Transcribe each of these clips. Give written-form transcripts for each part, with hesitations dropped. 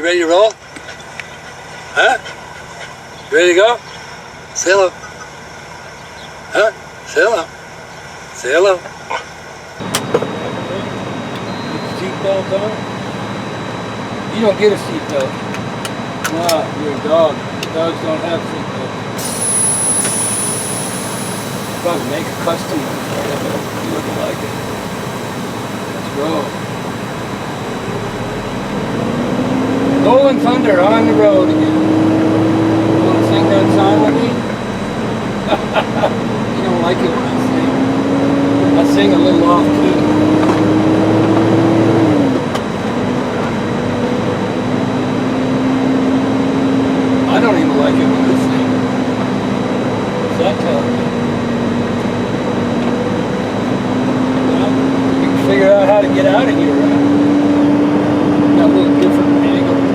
You ready to roll? Huh? You ready to go? Say hello. Huh? Say hello. Say hello. Seatbelt on? You don't get a seatbelt. Nah, you're a dog. Dogs don't have seatbelts. Probably make a custom one. You look like it. Let's go. Golden Thunder on the road again. You want to sing that song with me? You don't like it when I sing. I sing a little off key. I don't even like it when I sing. What's that telling me? Well, you can figure out how to get out of here, right? Got a little different angle.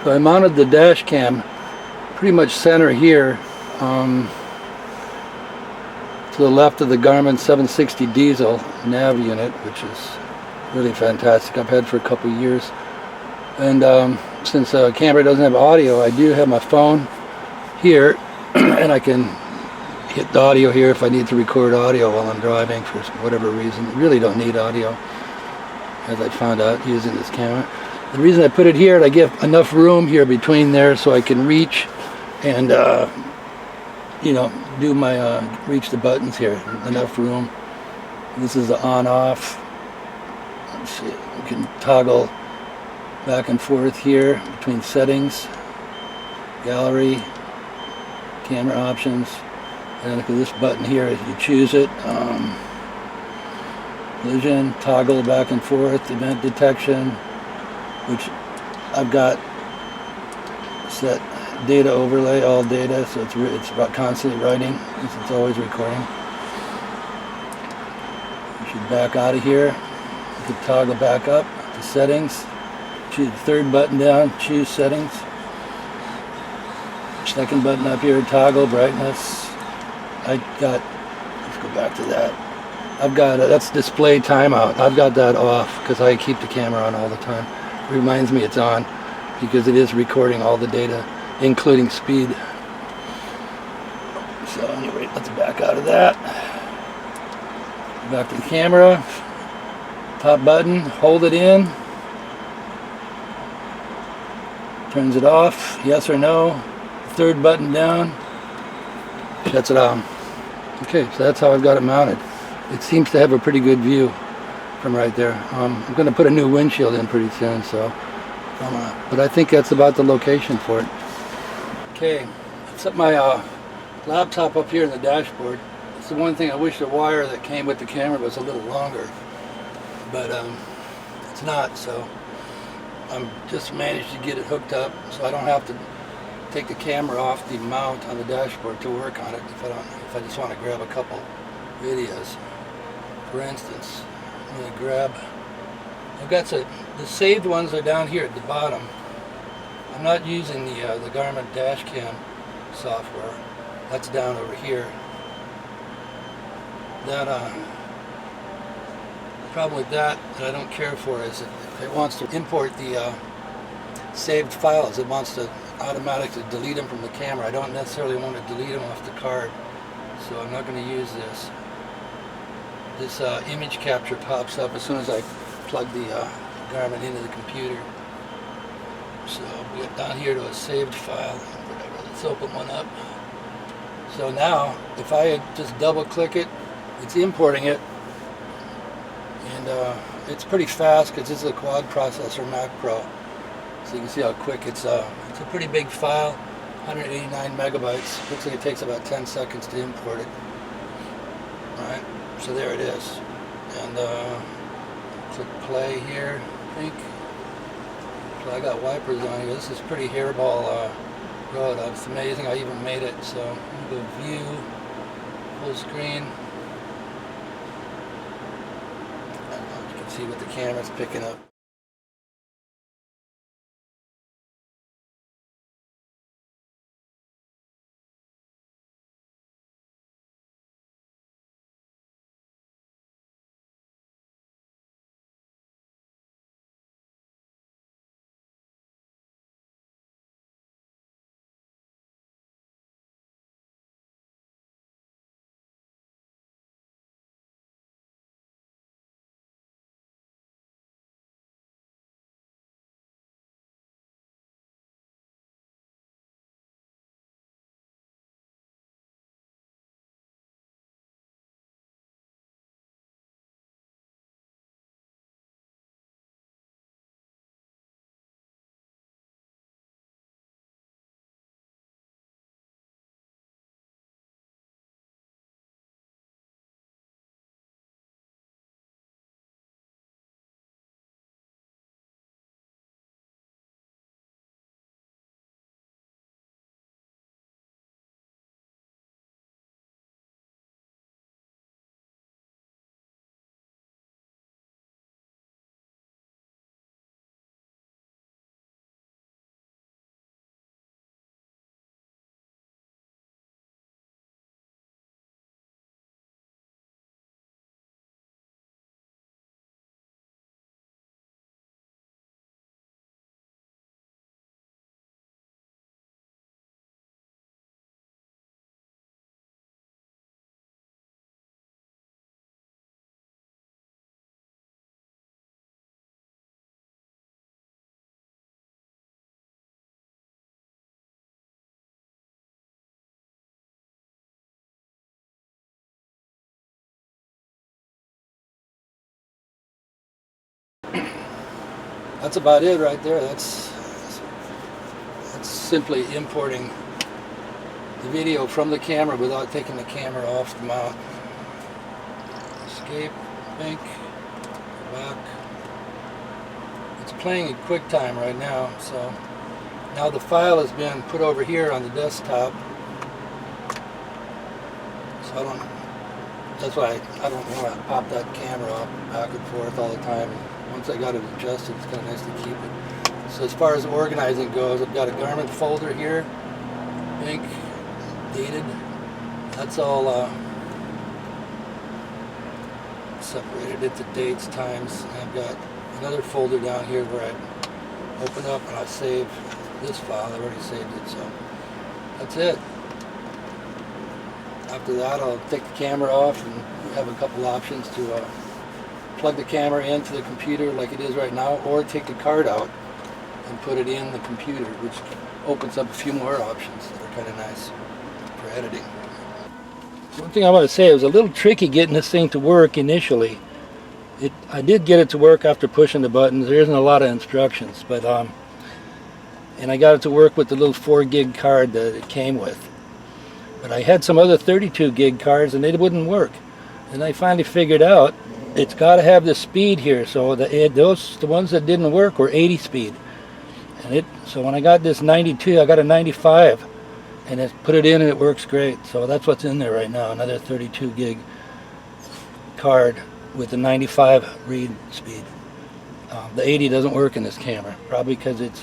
So I mounted the dash cam pretty much center here, to the left of the Garmin 760 diesel nav unit, which is really fantastic. I've had for a couple of years. And since the camera doesn't have audio, I do have my phone here, and I can hit the audio here if I need to record audio while I'm driving for whatever reason. I really don't need audio, as I found out using this camera. The reason I put it here, I give enough room here between there so I can reach and you know, do my reach the buttons here. Enough room. This is the on-off. Let's see, we can toggle back and forth here between settings, gallery, camera options, and look at this button here. If you choose it, collision, toggle back and forth, event detection, which I've got set data overlay, all data, so it's about constantly writing because it's always recording. You should back out of here. You can toggle back up to settings. Choose the third button down, choose settings. Second button up here, toggle brightness. Let's go back to that. I've got, that's display timeout. I've got that off because I keep the camera on all the time. It reminds me it's on because it is recording all the data, including speed. So anyway, let's back out of that. Back to the camera. Top button, hold it in. Turns it off, yes or no. Third button down, shuts it on. Okay, so that's how I've got it mounted. It seems to have a pretty good view from right there. I'm going to put a new windshield in pretty soon, so but I think that's about the location for it. Okay, I set my laptop up here in the dashboard. It's the one thing I wish the wire that came with the camera was a little longer, but it's not, so I'm just managed to get it hooked up so I don't have to take the camera off the mount on the dashboard to work on it if I just want to grab a couple videos. For instance, I'm going to grab, I've got the saved ones are down here at the bottom. I'm not using the Garmin Dashcam software. That's down over here. That problem with that I don't care for is if it wants to import the saved files, it wants to automatically delete them from the camera. I don't necessarily want to delete them off the card, so I'm not going to use this. This image capture pops up as soon as I plug the Garmin into the computer. So we get down here to a saved file. Whatever. Let's open one up. So now, if I just double click it, it's importing it, and it's pretty fast because this is a quad processor Mac Pro. So you can see how quick it's a pretty big file, 189 megabytes. Looks like it takes about 10 seconds to import it. Alright, so there it is. And click play here, I think. So I got wipers on here. This is pretty hairball road. It's amazing I even made it. So I'm going to go view, full screen. You can see what the camera's picking up. that's about it right there. That's simply importing the video from the camera without taking the camera off the mount. Escape, bank, back. It's playing in QuickTime right now, so now the file has been put over here on the desktop. So that's why I don't want to pop that camera up back and forth all the time. Once I got it adjusted, it's kind of nice to keep it. So as far as organizing goes, I've got a Garmin folder here, bank, dated. That's all separated into dates, times. And I've got another folder down here where I open up and I save this file. I already saved it, so that's it. After that, I'll take the camera off and have a couple options to plug the camera into the computer like it is right now, or take the card out and put it in the computer, which opens up a few more options that are kind of nice for editing. One thing I want to say, it was a little tricky getting this thing to work initially. I did get it to work after pushing the buttons. There isn't a lot of instructions, but and I got it to work with the little 4 gig card that it came with. But I had some other 32 gig cards and they wouldn't work. And I finally figured out it's got to have the speed here. So the ones that didn't work were 80 speed. And so when I got this 92, I got a 95. And I put it in and it works great. So that's what's in there right now, another 32 gig card with a 95 read speed. The 80 doesn't work in this camera, probably because it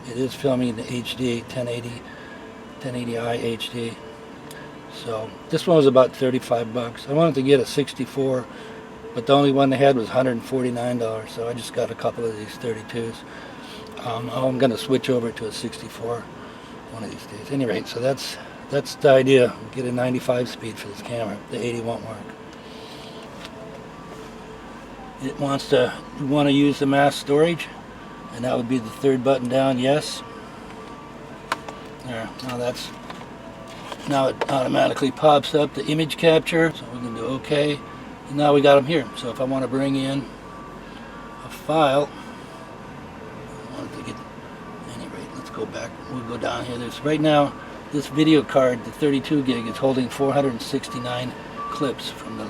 is filming in the HD, 1080i HD. So this one was about 35 bucks. I wanted to get a 64, but the only one they had was $149, so I just got a couple of these 32s. I'm going to switch over to a 64 one of these days. At any rate, so that's the idea. Get a 95 speed for this camera. The 80 won't work. It wants to use the mass storage, and that would be the third button down. Yes. There. Now it automatically pops up the image capture, so we can do OK. And now we got them here. So if I want to bring in a file, let's go back. We'll go down here. Right now, this video card, the 32 gig, is holding 469 clips from the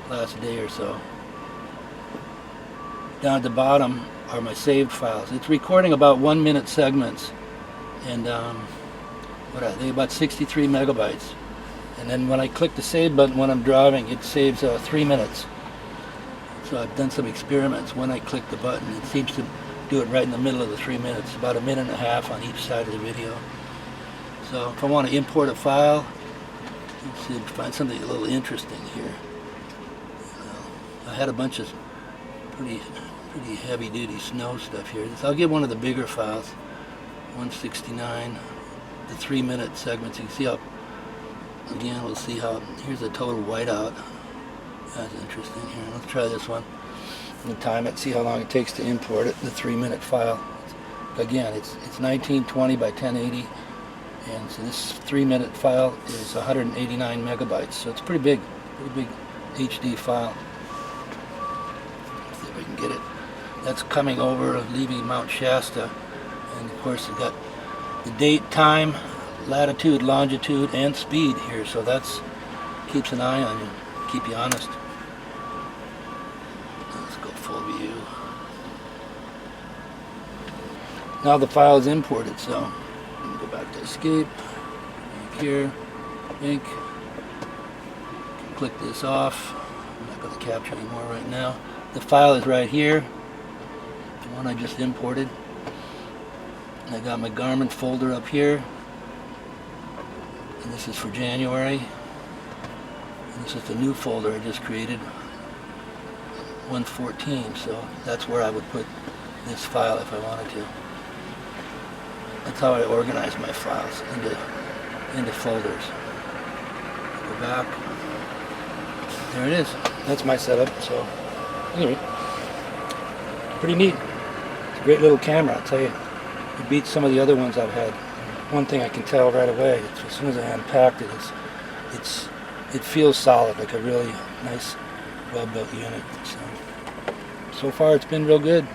last day or so. Down at the bottom are my saved files. It's recording about 1 minute segments, and what are they? About 63 megabytes. And then when I click the save button when I'm driving, it saves 3 minutes. So I've done some experiments. When I click the button, it seems to do it right in the middle of the 3 minutes, about 1.5 minutes on each side of the video. So if I want to import a file, let's see if I find something a little interesting here. I had a bunch of pretty heavy duty snow stuff here. So I'll get one of the bigger files, 169, the 3 minute segments. You can see how, again, we'll see how, here's a total whiteout. That's interesting here. Let's try this one. We'll time it, see how long it takes to import it, the 3 minute file. Again, it's 1920 by 1080, and so this 3 minute file is 189 megabytes, so it's pretty big HD file. Let's see if we can get it. That's coming over, leaving Mount Shasta, and of course we've got the date, time, latitude, longitude, and speed here, so that's keeps an eye on you, keep you honest. Full view. Now the file is imported, so go back to escape, back here, ink, click this off. I'm not going to capture anymore right now. The file is right here, the one I just imported. I got my Garmin folder up here, and this is for January, and this is the new folder I just created, 114, so that's where I would put this file if I wanted to. That's how I organize my files into folders. Go back. There it is. That's my setup. So anyway, pretty neat. It's a great little camera, I'll tell you. It beats some of the other ones I've had. One thing I can tell right away, as soon as I unpacked it, it feels solid, like a really nice, well-built unit. So far it's been real good.